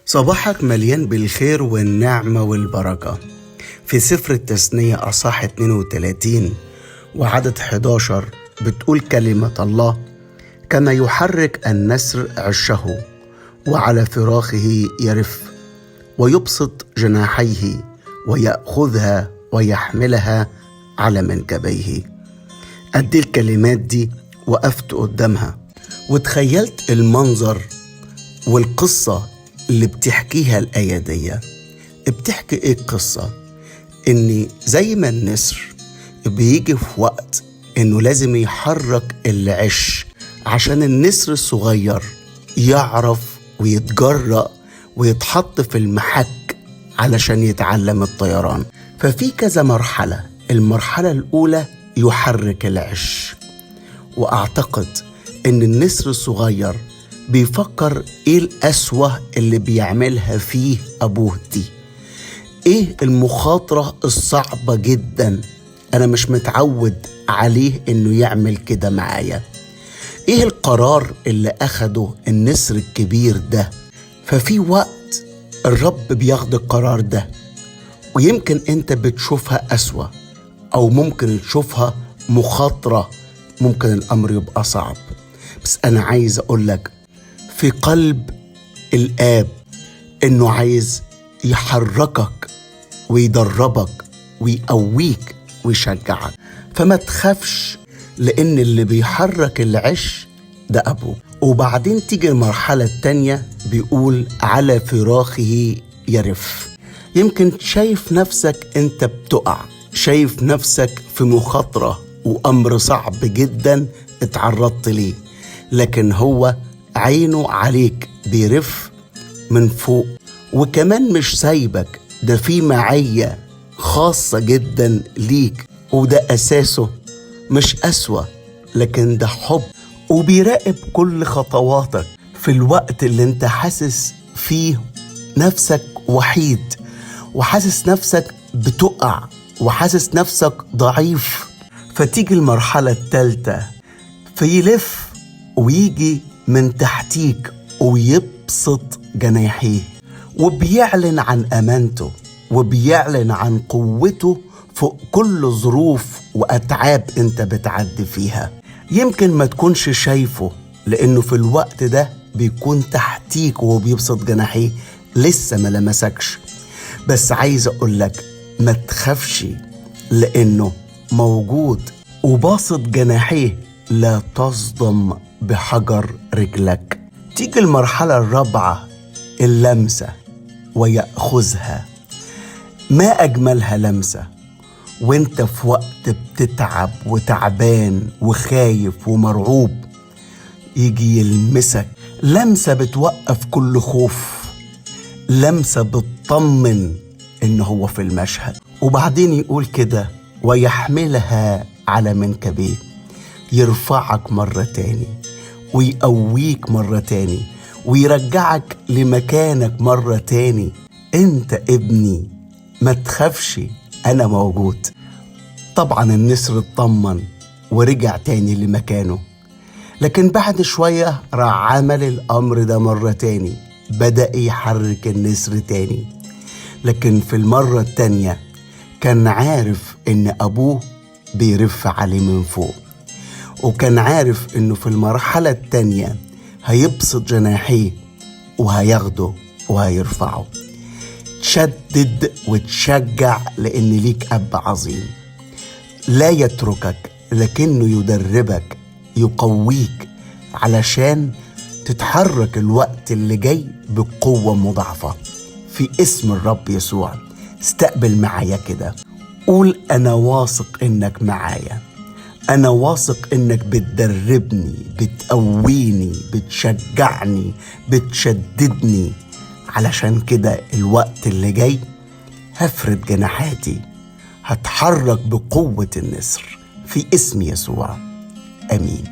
صباحك مليان بالخير والنعمة والبركة. في سفر التثنية أصحاح 32 وعدد 11 بتقول كلمة الله: كما يحرك النسر عشه وعلى فراخه يرف ويبسط جناحيه ويأخذها ويحملها على منكبيه. قد الكلمات دي وقفت قدامها وتخيلت المنظر والقصة اللي بتحكيها الآية دي. بتحكي ايه القصة؟ ان زي ما النسر بيجي في وقت انه لازم يحرك العش عشان النسر الصغير يعرف ويتجرأ ويتحط في المحك علشان يتعلم الطيران. ففي كذا مرحلة. المرحلة الأولى يحرك العش، وأعتقد ان النسر الصغير بيفكر ايه القسوة اللي بيعملها فيه ابوه دي، ايه المخاطرة الصعبة جدا انا مش متعود عليه انه يعمل كده معايا، ايه القرار اللي اخده النسر الكبير ده. ففي وقت الرب بياخد القرار ده، ويمكن انت بتشوفها قسوة او ممكن تشوفها مخاطرة، ممكن الامر يبقى صعب، بس انا عايز اقولك في قلب الآب إنه عايز يحركك ويدربك ويقويك ويشجعك. فما تخافش، لأن اللي بيحرك العش ده أبوه. وبعدين تيجي المرحلة التانية، بيقول على فراخه يرف. يمكن شايف نفسك أنت بتقع، شايف نفسك في مخاطرة وأمر صعب جدا اتعرضت ليه، لكن هو عينه عليك بيرف من فوق، وكمان مش سايبك، ده في معية خاصة جدا ليك، وده أساسه مش قسوة لكن ده حب، وبيراقب كل خطواتك في الوقت اللي انت حاسس فيه نفسك وحيد، وحاسس نفسك بتقع، وحاسس نفسك ضعيف. فتيجي المرحلة الثالثة، فيلف ويجي من تحتيك ويبسط جناحيه، وبيعلن عن أمانته وبيعلن عن قوته فوق كل ظروف وأتعاب انت بتعدي فيها. يمكن ما تكونش شايفه لأنه في الوقت ده بيكون تحتيك وبيبسط جناحيه، لسه ما لمسكش، بس عايز أقولك ما تخافش لأنه موجود وباسط جناحيه، لا تصدم بحجر رجلك. تيجي المرحلة الرابعة، اللمسة ويأخذها. ما أجملها لمسة وانت في وقت بتتعب وتعبان وخايف ومرعوب، يجي يلمسك. لمسة بتوقف كل خوف، لمسة بتطمن إن هو في المشهد. وبعدين يقول كده: ويحملها على منكبيه. يرفعك مرة تاني ويقويك مرة تاني ويرجعك لمكانك مرة تاني. انت ابني، ما تخافش، انا موجود. طبعا النسر اطمن ورجع تاني لمكانه، لكن بعد شوية راح عمل الامر ده مرة تاني، بدأ يحرك النسر تاني، لكن في المرة التانية كان عارف ان ابوه بيرف عليه من فوق، وكان عارف انه في المرحلة التانية هيبسط جناحيه وهياخده وهيرفعه. تشدد وتشجع لان ليك اب عظيم لا يتركك، لكنه يدربك يقويك علشان تتحرك الوقت اللي جاي بقوة مضاعفة. في اسم الرب يسوع استقبل معايا كده، قول: أنا واثق إنك معايا، أنا واثق إنك بتدربني، بتقويني، بتشجعني، بتشددني، علشان كده الوقت اللي جاي هفرد جناحاتي، هتحرك بقوة النسر في اسم يسوع. آمين.